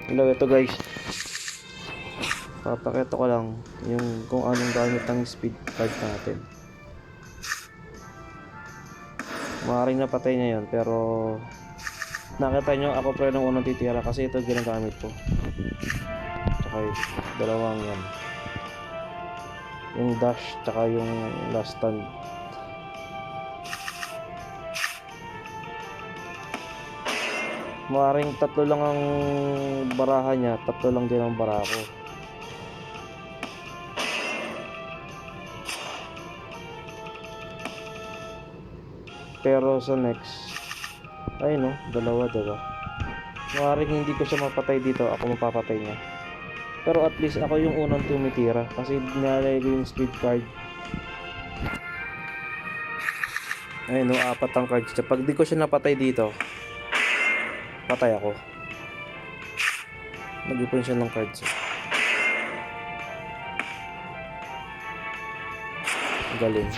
Hello, ito guys. Papakita ko lang yung kung anong gamit ng speed card natin. Maaaring napatay niya yun, pero nakita nyo ako pre nung unang titira kasi ito ginagamit ko. Tsaka yung dalawang yan. Yung dash, tsaka yung last stand. Maaaring tatlo lang ang baraha niya, tatlo lang din ang bara ko. Pero sa next, ay no, dalawa diba? Maaaring hindi ko siya mapatay dito, ako mapapatay niya. Pero at least ako yung unang tumitira kasi nilalagay ko yung speed card. Ayun no, 4 ang cards siya. Pag di ko siya napatay dito, patay ako. Nag-ipon siya ng cards. Galing.